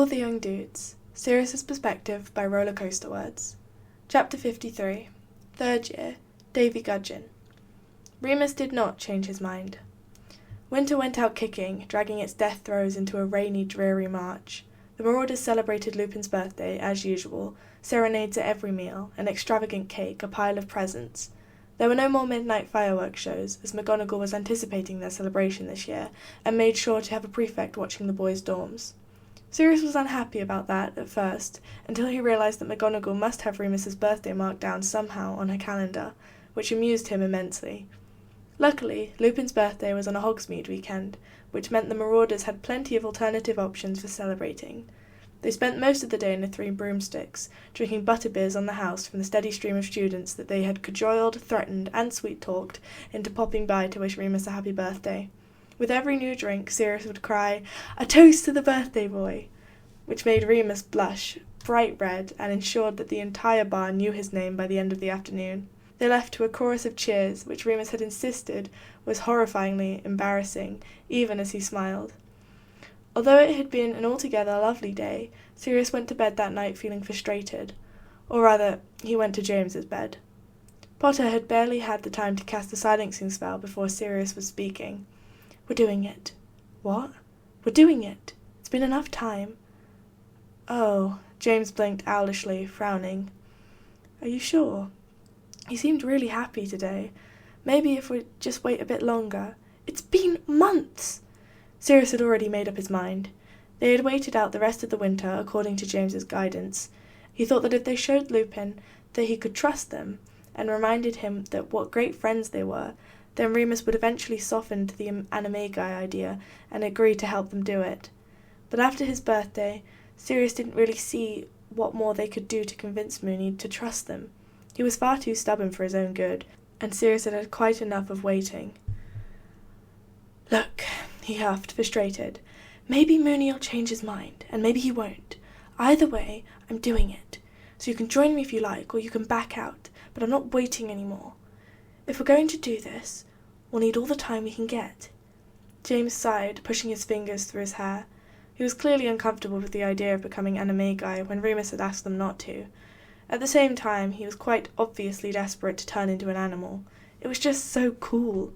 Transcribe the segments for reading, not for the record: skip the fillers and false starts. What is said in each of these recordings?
All the Young Dudes, Sirius's Perspective by Rollercosterwords. Chapter 53. Third Year, Davy Gudgeon. Remus did not change his mind. Winter went out kicking, dragging its death throes into a rainy, dreary March. The marauders celebrated Lupin's birthday, as usual, serenades at every meal, an extravagant cake, a pile of presents. There were no more midnight fireworks shows, as McGonagall was anticipating their celebration this year, and made sure to have a prefect watching the boys' dorms. Sirius was unhappy about that at first, until he realised that McGonagall must have Remus's birthday marked down somehow on her calendar, which amused him immensely. Luckily, Lupin's birthday was on a Hogsmeade weekend, which meant the marauders had plenty of alternative options for celebrating. They spent most of the day in the Three Broomsticks, drinking butterbeers on the house from the steady stream of students that they had cajoled, threatened, and sweet-talked into popping by to wish Remus a happy birthday. With every new drink, Sirius would cry, "A toast to the birthday boy!" which made Remus blush bright red and ensured that the entire bar knew his name by the end of the afternoon. They left to a chorus of cheers, which Remus had insisted was horrifyingly embarrassing, even as he smiled. Although it had been an altogether lovely day, Sirius went to bed that night feeling frustrated. Or rather, he went to James's bed. Potter had barely had the time to cast the silencing spell before Sirius was speaking. "We're doing it." "What?" "We're doing it. It's been enough time." "Oh," James blinked owlishly, frowning. "Are you sure? You seemed really happy today. Maybe if we just wait a bit longer." "It's been months!" Sirius had already made up his mind. They had waited out the rest of the winter according to James's guidance. He thought that if they showed Lupin that he could trust them, and reminded him that what great friends they were, then Remus would eventually soften to the animagi idea and agree to help them do it. But after his birthday, Sirius didn't really see what more they could do to convince Moony to trust them. He was far too stubborn for his own good, and Sirius had had quite enough of waiting. "Look," he huffed, frustrated. "Maybe Moony'll change his mind, and maybe he won't. Either way, I'm doing it. So you can join me if you like, or you can back out, but I'm not waiting anymore. If we're going to do this, we'll need all the time we can get." James sighed, pushing his fingers through his hair. He was clearly uncomfortable with the idea of becoming animagi when Remus had asked them not to. At the same time, he was quite obviously desperate to turn into an animal. It was just so cool.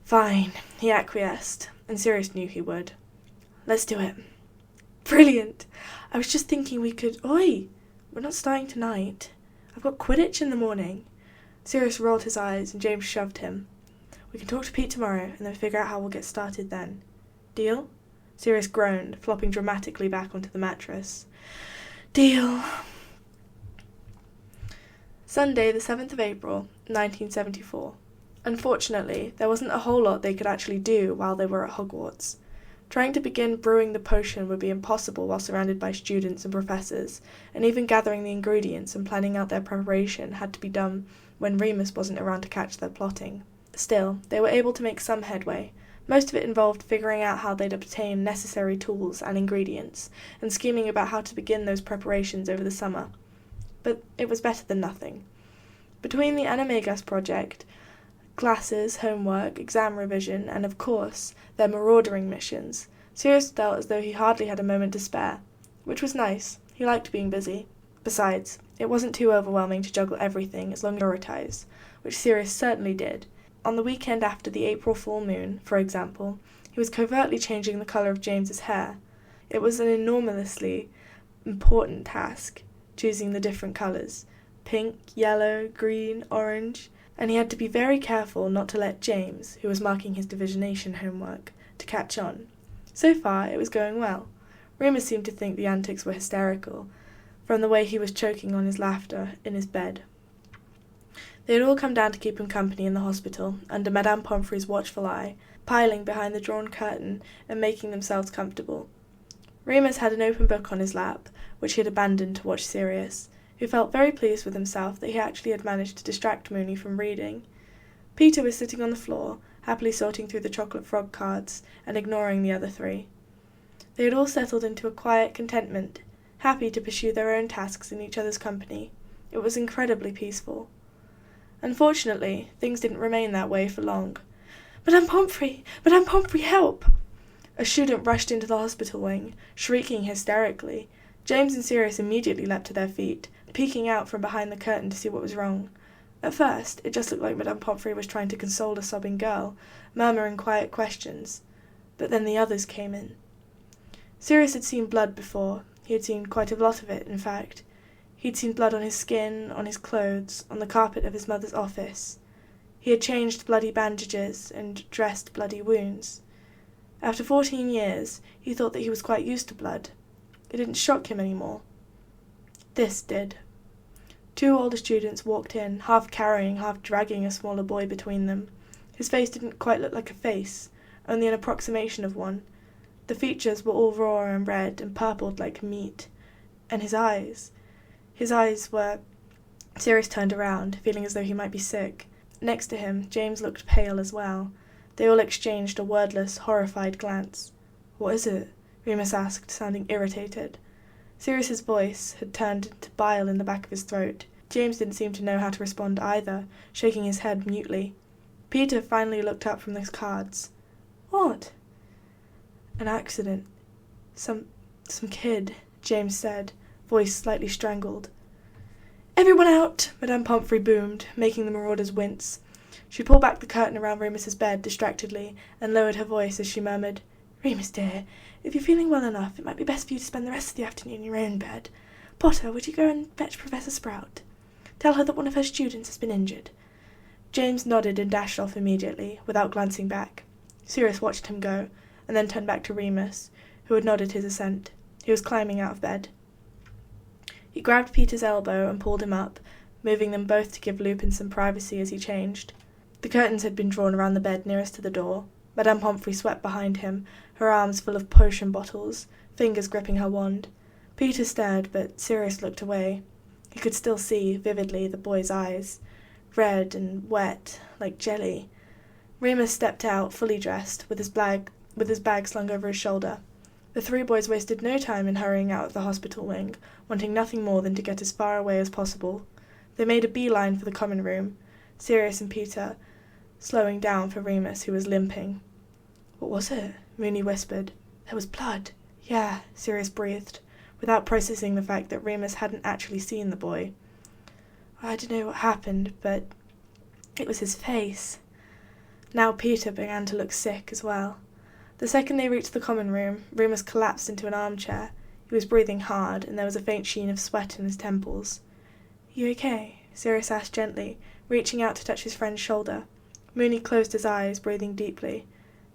"Fine," he acquiesced, and Sirius knew he would. "Let's do it." "Brilliant! I was just thinking we could—" "Oi! We're not starting tonight. I've got Quidditch in the morning." Sirius rolled his eyes, and James shoved him. "We can talk to Pete tomorrow, and then figure out how we'll get started then. Deal?" Sirius groaned, flopping dramatically back onto the mattress. "Deal." Sunday, the 7th of April, 1974. Unfortunately, there wasn't a whole lot they could actually do while they were at Hogwarts. Trying to begin brewing the potion would be impossible while surrounded by students and professors, and even gathering the ingredients and planning out their preparation had to be done when Remus wasn't around to catch their plotting. Still, they were able to make some headway. Most of it involved figuring out how they'd obtain necessary tools and ingredients, and scheming about how to begin those preparations over the summer. But it was better than nothing. Between the Animagus project, classes, homework, exam revision, and of course, their maraudering missions, Sirius felt as though he hardly had a moment to spare, which was nice. He liked being busy. Besides, it wasn't too overwhelming to juggle everything as long as you prioritise, which Sirius certainly did. On the weekend after the April full moon, for example, he was covertly changing the colour of James's hair. It was an enormously important task, choosing the different colours, pink, yellow, green, orange, and he had to be very careful not to let James, who was marking his divisionation homework, to catch on. So far, it was going well. Remus seemed to think the antics were hysterical, from the way he was choking on his laughter in his bed. They had all come down to keep him company in the hospital, under Madame Pomfrey's watchful eye, piling behind the drawn curtain and making themselves comfortable. Remus had an open book on his lap, which he had abandoned to watch Sirius, who felt very pleased with himself that he actually had managed to distract Moony from reading. Peter was sitting on the floor, happily sorting through the chocolate frog cards and ignoring the other three. They had all settled into a quiet contentment, happy to pursue their own tasks in each other's company. It was incredibly peaceful. Unfortunately, things didn't remain that way for long. Madame Pomfrey, help!" A student rushed into the hospital wing, shrieking hysterically. James and Sirius immediately leapt to their feet, peeking out from behind the curtain to see what was wrong. At first, it just looked like Madame Pomfrey was trying to console a sobbing girl, murmuring quiet questions. But then the others came in. Sirius had seen blood before. He had seen quite a lot of it, in fact. He'd seen blood on his skin, on his clothes, on the carpet of his mother's office. He had changed bloody bandages and dressed bloody wounds. After 14 years, he thought that he was quite used to blood. It didn't shock him anymore. This did. 2 older students walked in, half carrying, half dragging a smaller boy between them. His face didn't quite look like a face, only an approximation of one. The features were all raw and red and purpled like meat. And his eyes were... Sirius turned around, feeling as though he might be sick. Next to him, James looked pale as well. They all exchanged a wordless, horrified glance. "What is it?" Remus asked, sounding irritated. Sirius's voice had turned into bile in the back of his throat. James didn't seem to know how to respond either, shaking his head mutely. Peter finally looked up from the cards. "What?" "An accident. Some kid," James said, voice slightly strangled. "Everyone out!" Madame Pomfrey boomed, making the marauders wince. She pulled back the curtain around Remus's bed distractedly and lowered her voice as she murmured, "Remus, dear, if you're feeling well enough, it might be best for you to spend the rest of the afternoon in your own bed. Potter, would you go and fetch Professor Sprout? Tell her that one of her students has been injured." James nodded and dashed off immediately, without glancing back. Sirius watched him go, and then turned back to Remus, who had nodded his assent. He was climbing out of bed. He grabbed Peter's elbow and pulled him up, moving them both to give Lupin some privacy as he changed. The curtains had been drawn around the bed nearest to the door. Madame Pomfrey swept behind him, her arms full of potion bottles, fingers gripping her wand. Peter stared, but Sirius looked away. He could still see, vividly, the boy's eyes, red and wet, like jelly. Remus stepped out, fully dressed, with his bag slung over his shoulder. The 3 boys wasted no time in hurrying out of the hospital wing, wanting nothing more than to get as far away as possible. They made a beeline for the common room, Sirius and Peter slowing down for Remus, who was limping. "What was it?" Mooney whispered. "There was blood." "Yeah," Sirius breathed, without processing the fact that Remus hadn't actually seen the boy. "I don't know what happened, but it was his face." Now Peter began to look sick as well. The second they reached the common room, Remus collapsed into an armchair. He was breathing hard, and there was a faint sheen of sweat in his temples. "You okay?" Sirius asked gently, reaching out to touch his friend's shoulder. Mooney closed his eyes, breathing deeply.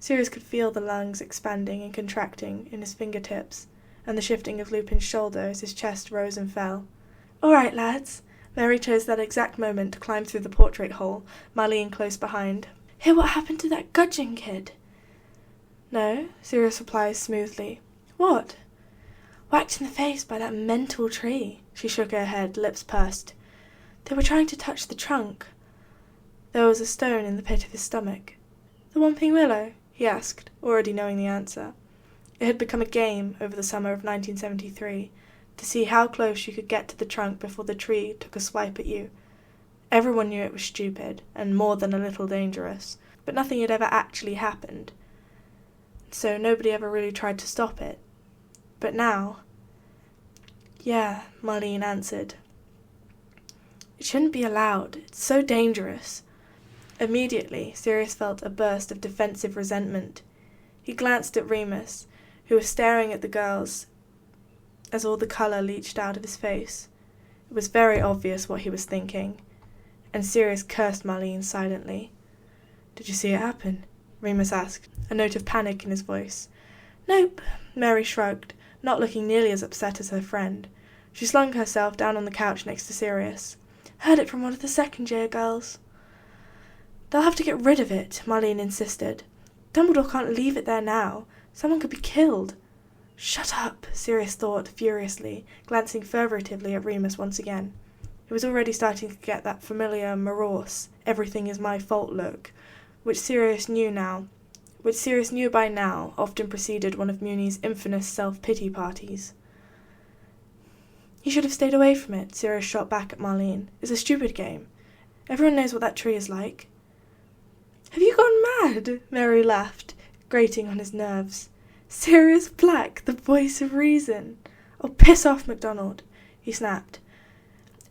Sirius could feel the lungs expanding and contracting in his fingertips, and the shifting of Lupin's shoulder as his chest rose and fell. "All right, lads." Mary chose that exact moment to climb through the portrait hole, Marlene close behind. "Hear what happened to that gudgeon kid?" "No," Sirius replies smoothly. "What?" "Whacked in the face by that mental tree." She shook her head, lips pursed. "They were trying to touch the trunk." There was a stone in the pit of his stomach. "The Whomping Willow?" he asked, already knowing the answer. It had become a game over the summer of 1973, to see how close you could get to the trunk before the tree took a swipe at you. Everyone knew it was stupid, and more than a little dangerous, but nothing had ever actually happened, so nobody ever really tried to stop it. But now... "Yeah," Marlene answered. "It shouldn't be allowed. It's so dangerous." Immediately, Sirius felt a burst of defensive resentment. He glanced at Remus, who was staring at the girls as all the colour leached out of his face. It was very obvious what he was thinking, and Sirius cursed Marlene silently. "Did you see it happen?" Remus asked, a note of panic in his voice. "Nope," Mary shrugged, not looking nearly as upset as her friend. She slung herself down on the couch next to Sirius. "Heard it from one of the second-year girls." "They'll have to get rid of it," Marlene insisted. "Dumbledore can't leave it there now. Someone could be killed." "Shut up," Sirius thought furiously, glancing furtively at Remus once again. He was already starting to get that familiar morose, everything is my fault look, which Sirius knew by now often preceded one of Mooney's infamous self-pity parties. "You should have stayed away from it," Sirius shot back at Marlene. "It's a stupid game. Everyone knows what that tree is like." "Have you gone mad?" Mary laughed, grating on his nerves. Sirius Black, the voice of reason! Oh, piss off, MacDonald, he snapped.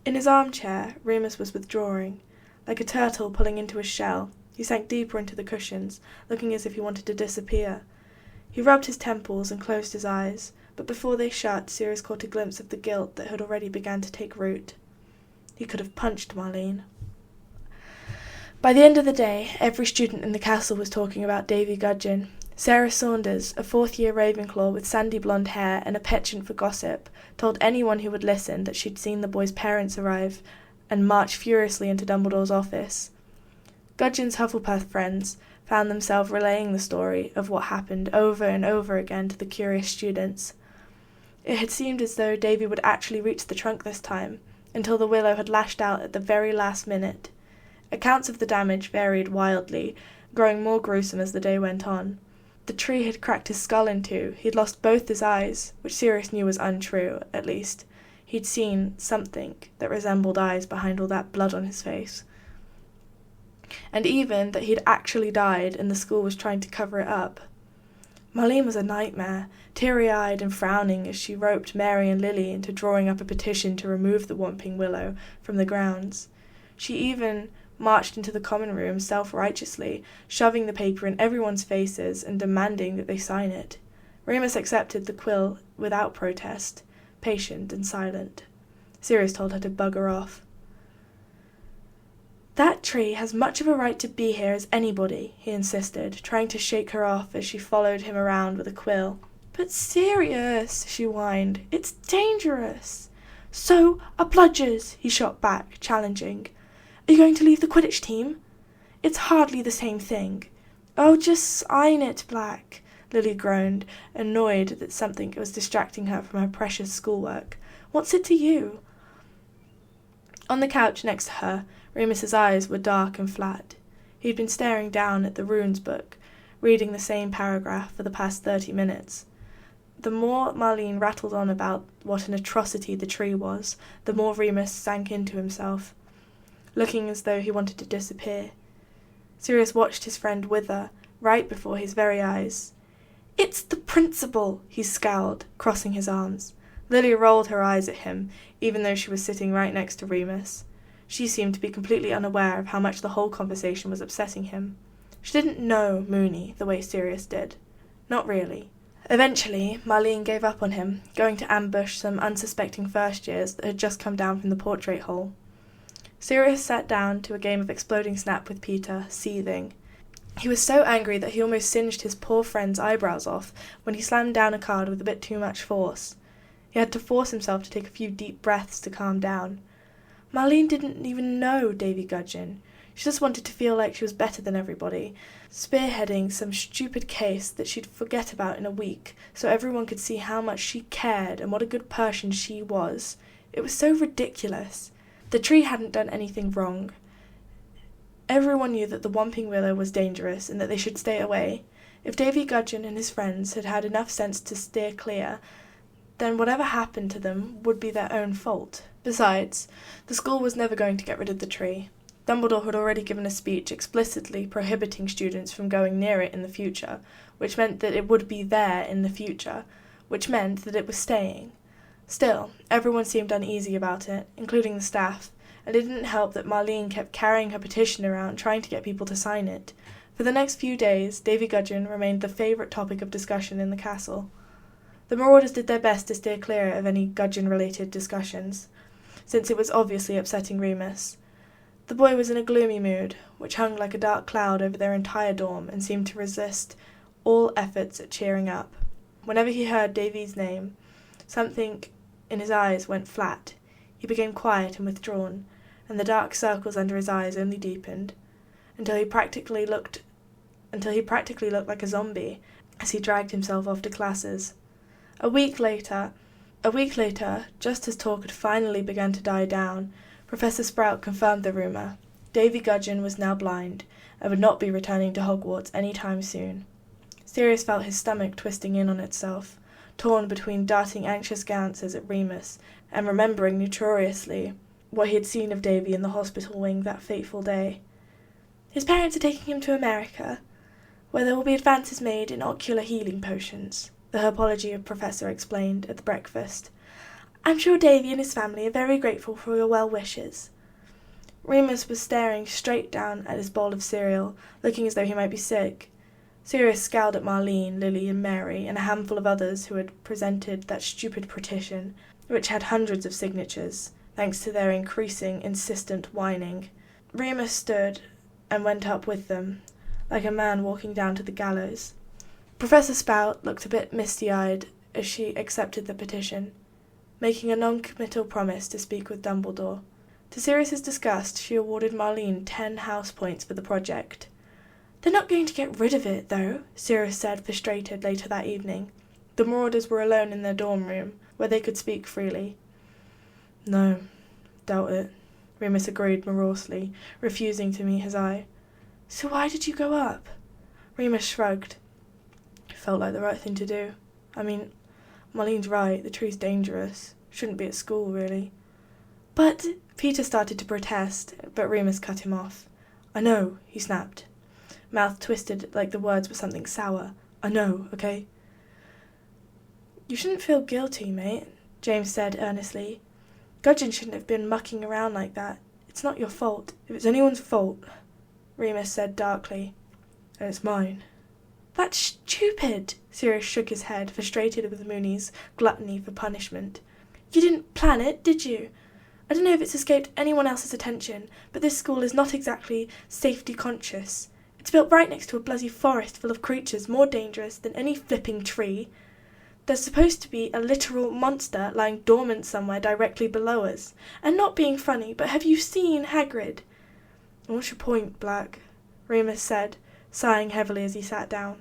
In his armchair, Remus was withdrawing. Like a turtle pulling into his shell, he sank deeper into the cushions, looking as if he wanted to disappear. He rubbed his temples and closed his eyes, but before they shut, Sirius caught a glimpse of the guilt that had already begun to take root. He could have punched Marlene. By the end of the day, every student in the castle was talking about Davy Gudgeon. Sarah Saunders, a fourth-year Ravenclaw with sandy blonde hair and a penchant for gossip, told anyone who would listen that she'd seen the boy's parents arrive and march furiously into Dumbledore's office. Gudgeon's Hufflepuff friends found themselves relaying the story of what happened over and over again to the curious students. It had seemed as though Davy would actually reach the trunk this time, until the willow had lashed out at the very last minute. Accounts of the damage varied wildly, growing more gruesome as the day went on. The tree had cracked his skull in two, he'd lost both his eyes, which Sirius knew was untrue, at least. He'd seen something that resembled eyes behind all that blood on his face. And even that he'd actually died and the school was trying to cover it up. Marlene was a nightmare, teary-eyed and frowning as she roped Mary and Lily into drawing up a petition to remove the Whomping Willow from the grounds. She even marched into the common room self-righteously, shoving the paper in everyone's faces and demanding that they sign it. Remus accepted the quill without protest, patient and silent. Sirius told her to bugger off. "That tree has much of a right to be here as anybody," he insisted, trying to shake her off as she followed him around with a quill. "But Sirius," she whined, "it's dangerous." "So are bludgers," he shot back, challenging. "Are you going to leave the Quidditch team?" "It's hardly the same thing." "Oh, just sign it, Black," Lily groaned, annoyed that something was distracting her from her precious schoolwork. "What's it to you?" On the couch next to her, Remus's eyes were dark and flat. He'd been staring down at the runes book, reading the same paragraph for the past 30 minutes. The more Marlene rattled on about what an atrocity the tree was, the more Remus sank into himself, looking as though he wanted to disappear. Sirius watched his friend wither, right before his very eyes. "It's the principal," he scowled, crossing his arms. Lily rolled her eyes at him, even though she was sitting right next to Remus. She seemed to be completely unaware of how much the whole conversation was upsetting him. She didn't know Moony the way Sirius did. Not really. Eventually, Marlene gave up on him, going to ambush some unsuspecting first-years that had just come down from the portrait hole. Sirius sat down to a game of exploding snap with Peter, seething. He was so angry that he almost singed his poor friend's eyebrows off when he slammed down a card with a bit too much force. He had to force himself to take a few deep breaths to calm down. Marlene didn't even know Davy Gudgeon. She just wanted to feel like she was better than everybody, spearheading some stupid case that she'd forget about in a week, so everyone could see how much she cared and what a good person she was. It was so ridiculous. The tree hadn't done anything wrong. Everyone knew that the Whomping Willow was dangerous and that they should stay away. If Davy Gudgeon and his friends had had enough sense to steer clear, then whatever happened to them would be their own fault. Besides, the school was never going to get rid of the tree. Dumbledore had already given a speech explicitly prohibiting students from going near it in the future, which meant that it would be there in the future, which meant that it was staying. Still, everyone seemed uneasy about it, including the staff, and it didn't help that Marlene kept carrying her petition around trying to get people to sign it. For the next few days, Davy Gudgeon remained the favourite topic of discussion in the castle. The Marauders did their best to steer clear of any Gudgeon-related discussions, since it was obviously upsetting Remus. The boy was in a gloomy mood, which hung like a dark cloud over their entire dorm and seemed to resist all efforts at cheering up. Whenever he heard Davy's name, something in his eyes went flat. He became quiet and withdrawn, and the dark circles under his eyes only deepened, until he practically looked like a zombie as he dragged himself off to classes. A week later, just as talk had finally begun to die down, Professor Sprout confirmed the rumour. Davy Gudgeon was now blind, and would not be returning to Hogwarts any time soon. Sirius felt his stomach twisting in on itself, torn between darting anxious glances at Remus and remembering notoriously what he had seen of Davy in the hospital wing that fateful day. "His parents are taking him to America," where there will be advances made in ocular healing potions, the herpology professor explained at the breakfast. I'm sure Davy and his family are very grateful for your well wishes. Remus was staring straight down at his bowl of cereal, looking as though he might be sick. Sirius scowled at Marlene, Lily and Mary, and a handful of others who had presented that stupid petition, which had hundreds of signatures, thanks to their increasing, insistent whining. Remus stood and went up with them, like a man walking down to the gallows. Professor Spout looked a bit misty-eyed as she accepted the petition, making a non-committal promise to speak with Dumbledore. To Sirius's disgust, she awarded Marlene 10 house points for the project. They're not going to get rid of it, though, Sirius said, frustrated, later that evening. The Marauders were alone in their dorm room, where they could speak freely. No, doubt it, Remus agreed morosely, refusing to meet his eye. So why did you go up? Remus shrugged. It felt like the right thing to do. I mean, Marlene's right, the tree's dangerous. Shouldn't be at school, really. But Peter started to protest, but Remus cut him off. I know, he snapped, mouth twisted like the words were something sour. I know, okay? You shouldn't feel guilty, mate, James said earnestly. Gudgeon shouldn't have been mucking around like that. It's not your fault. If it's anyone's fault, Remus said darkly, and it's mine. That's stupid, Sirius shook his head, frustrated with Mooney's gluttony for punishment. You didn't plan it, did you? I don't know if it's escaped anyone else's attention, but this school is not exactly safety-conscious. It's built right next to a bloody forest full of creatures more dangerous than any flipping tree. There's supposed to be a literal monster lying dormant somewhere directly below us. And not being funny, but have you seen Hagrid? What's your point, Black? Remus said, sighing heavily as he sat down.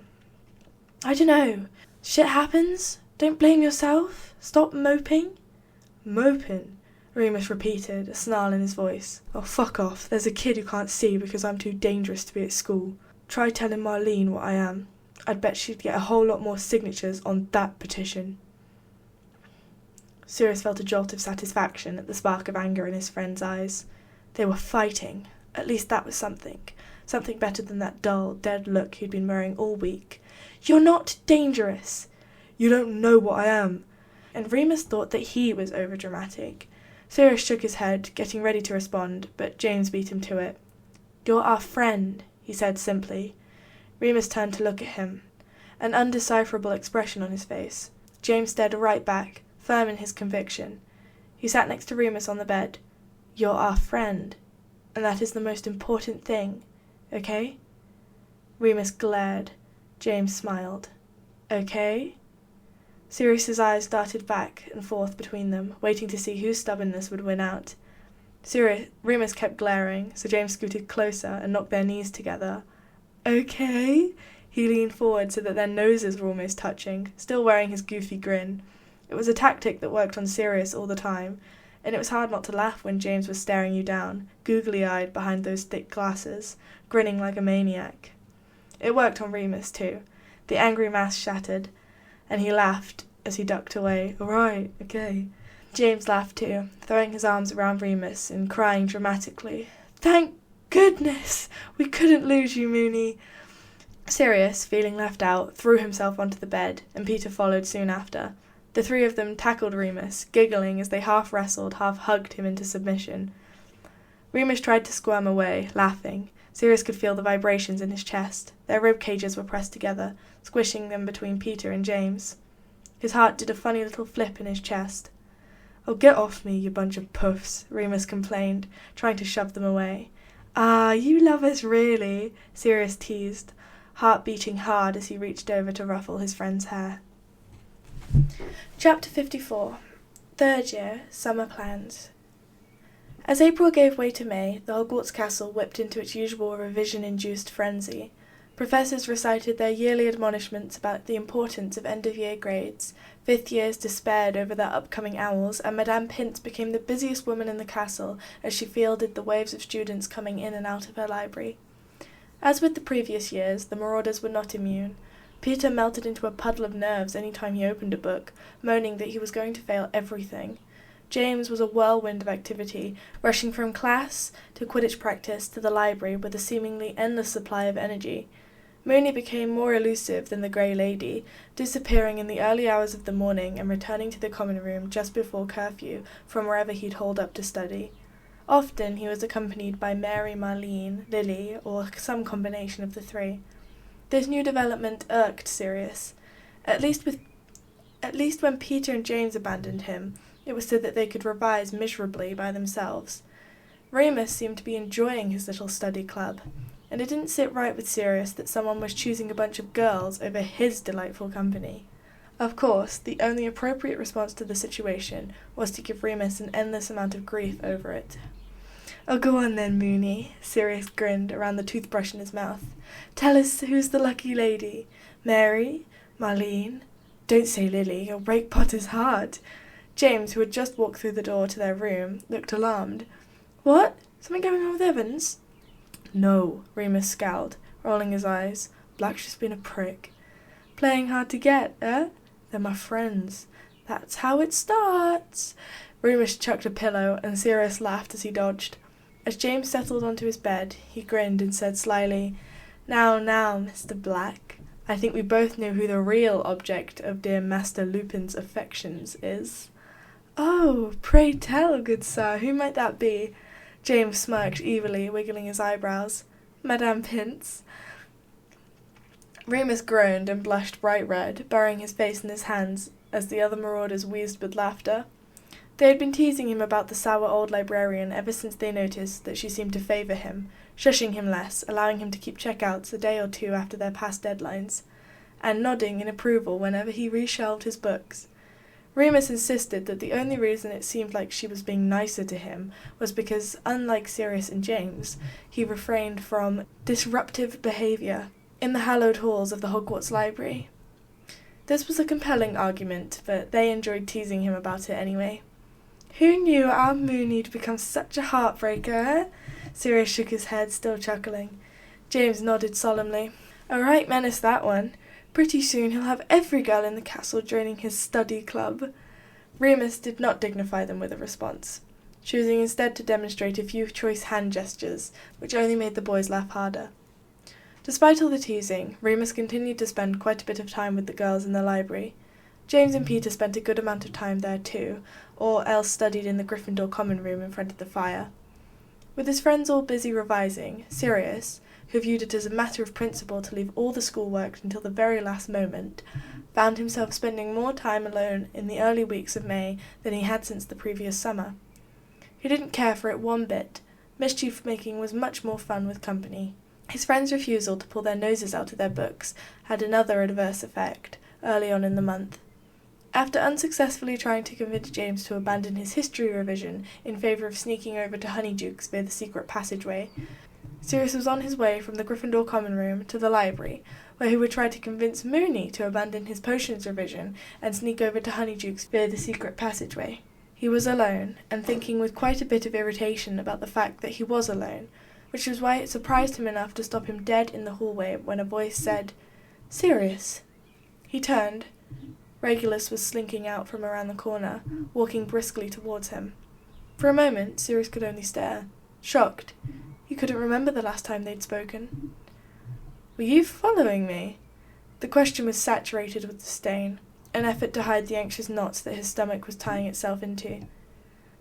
I don't know. Shit happens. Don't blame yourself. Stop moping. Moping? Remus repeated, a snarl in his voice. Oh, fuck off. There's a kid who can't see because I'm too dangerous to be at school. Try telling Marlene what I am. I'd bet she'd get a whole lot more signatures on that petition. Sirius felt a jolt of satisfaction at the spark of anger in his friend's eyes. They were fighting. At least that was something. Something better than that dull, dead look he'd been wearing all week. You're not dangerous. You don't know what I am. And Remus thought that he was overdramatic. Sirius shook his head, getting ready to respond, but James beat him to it. You're our friend, he said simply. Remus turned to look at him, an undecipherable expression on his face. James stared right back, firm in his conviction. He sat next to Remus on the bed. You're our friend, and that is the most important thing, okay? Remus glared. James smiled. Okay? Sirius's eyes darted back and forth between them, waiting to see whose stubbornness would win out. Remus kept glaring, so James scooted closer and knocked their knees together. Okay? He leaned forward so that their noses were almost touching, still wearing his goofy grin. It was a tactic that worked on Sirius all the time, and it was hard not to laugh when James was staring you down, googly-eyed behind those thick glasses, grinning like a maniac. It worked on Remus too. The angry mask shattered, and he laughed as he ducked away. All right, okay. James laughed too, throwing his arms around Remus and crying dramatically. Thank goodness! We couldn't lose you, Moony. Sirius, feeling left out, threw himself onto the bed, and Peter followed soon after. The three of them tackled Remus, giggling as they half wrestled, half hugged him into submission. Remus tried to squirm away, laughing. Sirius could feel the vibrations in his chest. Their rib cages were pressed together, squishing them between Peter and James. His heart did a funny little flip in his chest. Oh, get off me, you bunch of puffs, Remus complained, trying to shove them away. Ah, you love us really, Sirius teased, heart beating hard as he reached over to ruffle his friend's hair. Chapter 54. Third Year, Summer Plans. As April gave way to May, the Hogwarts castle whipped into its usual revision-induced frenzy. Professors recited their yearly admonishments about the importance of end-of-year grades, fifth years despaired over their upcoming owls, and Madame Pince became the busiest woman in the castle as she fielded the waves of students coming in and out of her library. As with the previous years, the Marauders were not immune. Peter melted into a puddle of nerves any time he opened a book, moaning that he was going to fail everything. James was a whirlwind of activity, rushing from class to Quidditch practice to the library with a seemingly endless supply of energy. Mooney became more elusive than the Grey Lady, disappearing in the early hours of the morning and returning to the common room just before curfew from wherever he'd holed up to study. Often he was accompanied by Mary, Marlene, Lily, or some combination of the three. This new development irked Sirius. At least when Peter and James abandoned him, it was so that they could revise miserably by themselves. Remus seemed to be enjoying his little study club, and it didn't sit right with Sirius that someone was choosing a bunch of girls over his delightful company. Of course, the only appropriate response to the situation was to give Remus an endless amount of grief over it. "Oh, go on then, Mooney," Sirius grinned around the toothbrush in his mouth. "Tell us who's the lucky lady. Mary? Marlene? Don't say Lily, you'll break Potter's heart." James, who had just walked through the door to their room, looked alarmed. "What? Something going on with Evans?" "No," Remus scowled, rolling his eyes. "Black's just been a prick." "Playing hard to get, eh? They're my friends. That's how it starts." Remus chucked a pillow, and Sirius laughed as he dodged. As James settled onto his bed, he grinned and said slyly, Now, Mr. Black, I think we both know who the real object of dear Master Lupin's affections is." "Oh, pray tell, good sir, who might that be?" James smirked evilly, wiggling his eyebrows. "Madame Pince?" Remus groaned and blushed bright red, burying his face in his hands as the other marauders wheezed with laughter. They had been teasing him about the sour old librarian ever since they noticed that she seemed to favour him, shushing him less, allowing him to keep checkouts a day or two after their past deadlines, and nodding in approval whenever he reshelved his books. Remus insisted that the only reason it seemed like she was being nicer to him was because, unlike Sirius and James, he refrained from disruptive behaviour in the hallowed halls of the Hogwarts library. This was a compelling argument, but they enjoyed teasing him about it anyway. "Who knew our Mooney'd become such a heartbreaker, eh?" Sirius shook his head, still chuckling. James nodded solemnly. "A right menace, that one. Pretty soon he'll have every girl in the castle joining his study club." Remus did not dignify them with a response, choosing instead to demonstrate a few choice hand gestures, which only made the boys laugh harder. Despite all the teasing, Remus continued to spend quite a bit of time with the girls in the library. James and Peter spent a good amount of time there too, or else studied in the Gryffindor common room in front of the fire. With his friends all busy revising, Sirius, who viewed it as a matter of principle to leave all the schoolwork until the very last moment, found himself spending more time alone in the early weeks of May than he had since the previous summer. He didn't care for it one bit. Mischief-making was much more fun with company. His friends' refusal to pull their noses out of their books had another adverse effect early on in the month. After unsuccessfully trying to convince James to abandon his history revision in favour of sneaking over to Honeydukes via the secret passageway, Sirius was on his way from the Gryffindor common room to the library, where he would try to convince Mooney to abandon his potions revision and sneak over to Honeydukes via the secret passageway. He was alone, and thinking with quite a bit of irritation about the fact that he was alone, which was why it surprised him enough to stop him dead in the hallway when a voice said, "Sirius." He turned. Regulus was slinking out from around the corner, walking briskly towards him. For a moment, Sirius could only stare, shocked. He couldn't remember the last time they'd spoken. "Were you following me?" The question was saturated with disdain, an effort to hide the anxious knots that his stomach was tying itself into.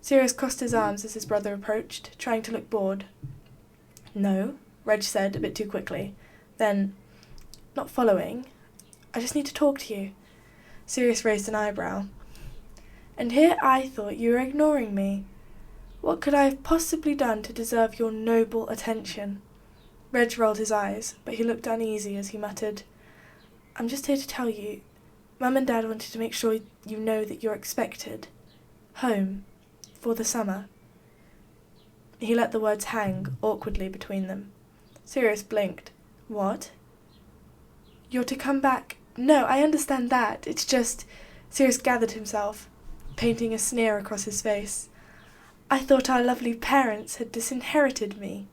Sirius crossed his arms as his brother approached, trying to look bored. "No," Reg said, a bit too quickly. Then, "Not following. I just need to talk to you." Sirius raised an eyebrow. "And here I thought you were ignoring me. What could I have possibly done to deserve your noble attention?" Reg rolled his eyes, but he looked uneasy as he muttered, "I'm just here to tell you, Mum and Dad wanted to make sure you know that you're expected. Home. For the summer." He let the words hang awkwardly between them. Sirius blinked. "What?" "You're to come back." "No, I understand that. It's just—" Sirius gathered himself, painting a sneer across his face. "I thought our lovely parents had disinherited me.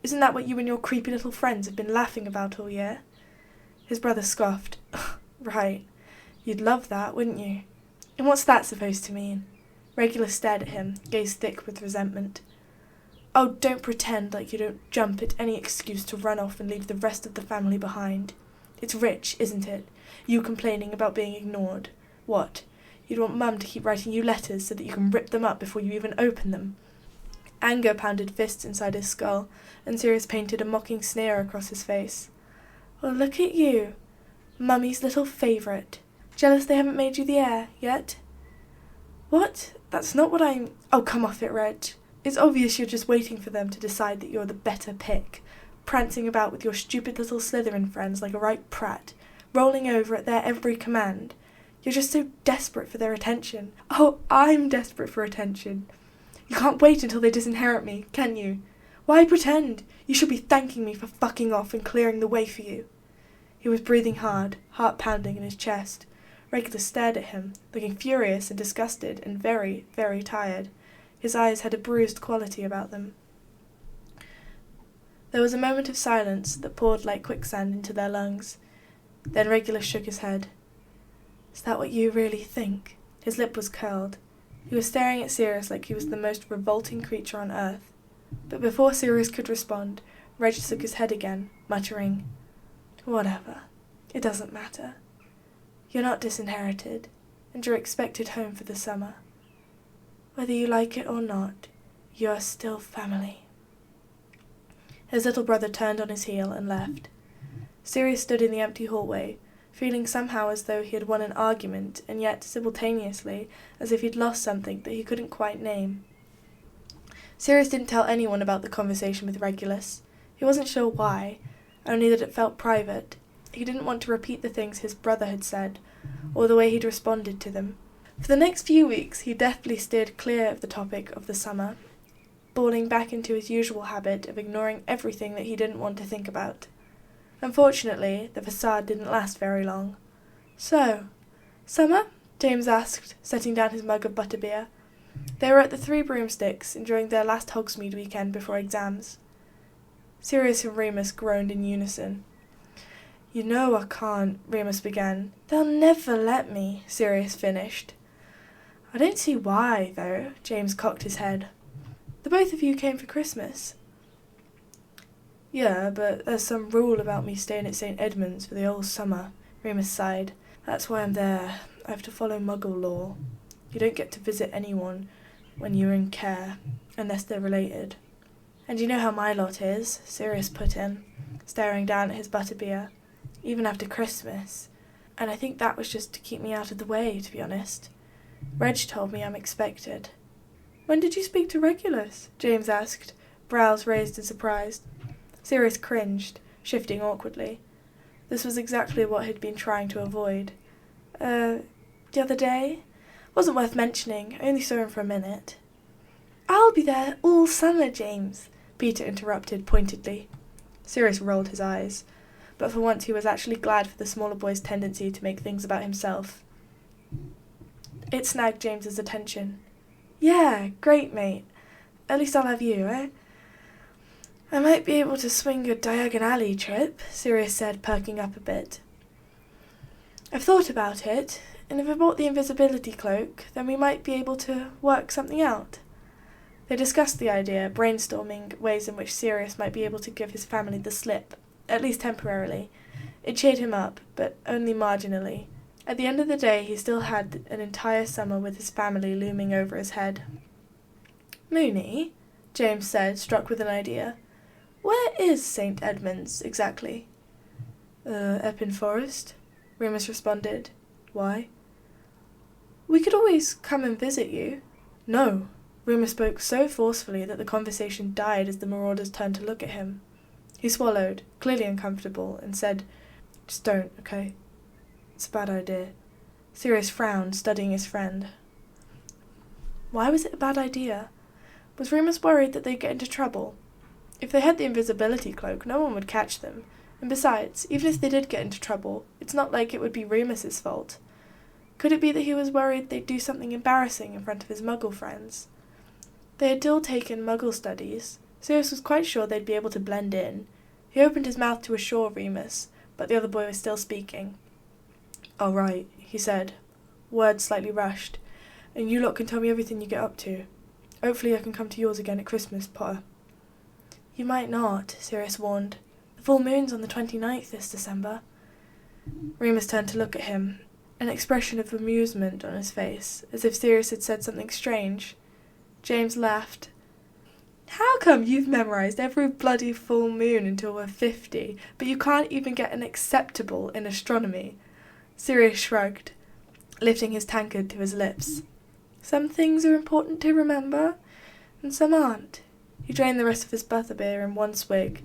Isn't that what you and your creepy little friends have been laughing about all year?" His brother scoffed. "Right. You'd love that, wouldn't you? And what's that supposed to mean?" Regulus stared at him, gaze thick with resentment. Oh, don't pretend like you don't jump at any excuse to run off and leave the rest of the family behind. It's rich, isn't it? You complaining about being ignored. What? You'd want Mum to keep writing you letters so that you can rip them up before you even open them. Anger pounded fists inside his skull, and Sirius painted a mocking sneer across his face. Well, look at you. Mummy's little favourite. Jealous they haven't made you the heir yet? What? That's not what I'm... Oh, come off it, Reg. It's obvious you're just waiting for them to decide that you're the better pick, prancing about with your stupid little Slytherin friends like a right prat, rolling over at their every command. You're just so desperate for their attention. Oh, I'm desperate for attention. You can't wait until they disinherit me, can you? Why pretend? You should be thanking me for fucking off and clearing the way for you. He was breathing hard, heart pounding in his chest. Regulus stared at him, looking furious and disgusted and very, very tired. His eyes had a bruised quality about them. There was a moment of silence that poured like quicksand into their lungs. Then Regulus shook his head. Is that what you really think? His lip was curled. He was staring at Sirius like he was the most revolting creature on earth. But before Sirius could respond, Reg shook his head again, muttering, Whatever. It doesn't matter. You're not disinherited, and you're expected home for the summer. Whether you like it or not, you are still family. His little brother turned on his heel and left. Sirius stood in the empty hallway, feeling somehow as though he had won an argument, and yet, simultaneously, as if he'd lost something that he couldn't quite name. Sirius didn't tell anyone about the conversation with Regulus. He wasn't sure why, only that it felt private. He didn't want to repeat the things his brother had said, or the way he'd responded to them. For the next few weeks he deftly steered clear of the topic of the summer, falling back into his usual habit of ignoring everything that he didn't want to think about. Unfortunately, the facade didn't last very long. So, summer? James asked, setting down his mug of butterbeer. They were at the Three Broomsticks, enjoying their last Hogsmeade weekend before exams. Sirius and Remus groaned in unison. You know I can't, Remus began. They'll never let me, Sirius finished. I don't see why, though, James cocked his head. The both of you came for Christmas. Yeah, but there's some rule about me staying at St. Edmund's for the whole summer, Remus sighed. That's why I'm there. I have to follow Muggle law. You don't get to visit anyone when you're in care, unless they're related. And you know how my lot is, Sirius put in, staring down at his butterbeer. Even after Christmas. And I think that was just to keep me out of the way, to be honest. Reg told me I'm expected. When did you speak to Regulus? James asked, brows raised in surprise. Sirius cringed, shifting awkwardly. This was exactly what he'd been trying to avoid. The other day? Wasn't worth mentioning, I only saw him for a minute. I'll be there all summer, James, Peter interrupted pointedly. Sirius rolled his eyes. But for once he was actually glad for the smaller boy's tendency to make things about himself. It snagged James's attention. Yeah, great, mate. At least I'll have you, eh? I might be able to swing a Diagon Alley trip, Sirius said, perking up a bit. I've thought about it, and if I bought the invisibility cloak, then we might be able to work something out. They discussed the idea, brainstorming ways in which Sirius might be able to give his family the slip. At least temporarily. It cheered him up, but only marginally. At the end of the day, he still had an entire summer with his family looming over his head. Moony, James said, struck with an idea. Where is St. Edmund's, exactly? Epping Forest, Remus responded. Why? We could always come and visit you. No. Remus spoke so forcefully that the conversation died as the marauders turned to look at him. He swallowed, clearly uncomfortable, and said, Just don't, okay? It's a bad idea. Sirius frowned, studying his friend. Why was it a bad idea? Was Remus worried that they'd get into trouble? If they had the invisibility cloak, no one would catch them. And besides, even if they did get into trouble, it's not like it would be Remus's fault. Could it be that he was worried they'd do something embarrassing in front of his Muggle friends? They had all taken Muggle studies. Sirius was quite sure they'd be able to blend in. He opened his mouth to assure Remus, but the other boy was still speaking. All right, he said, words slightly rushed, and you lot can tell me everything you get up to. Hopefully I can come to yours again at Christmas, Potter. You might not, Sirius warned. The full moon's on the 29th this December. Remus turned to look at him, an expression of amusement on his face, as if Sirius had said something strange. James laughed. How come you've memorised every bloody full moon until we're 50, but you can't even get an acceptable in astronomy? Sirius shrugged, lifting his tankard to his lips. Some things are important to remember, and some aren't. He drained the rest of his butterbeer in one swig,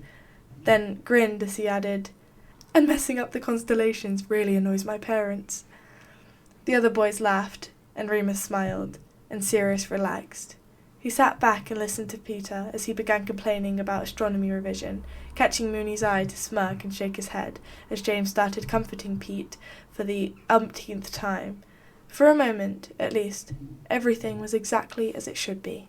then grinned as he added, "And messing up the constellations really annoys my parents." The other boys laughed, and Remus smiled, and Sirius relaxed. He sat back and listened to Peter as he began complaining about astronomy revision, catching Mooney's eye to smirk and shake his head as James started comforting Pete for the umpteenth time. For a moment, at least, everything was exactly as it should be.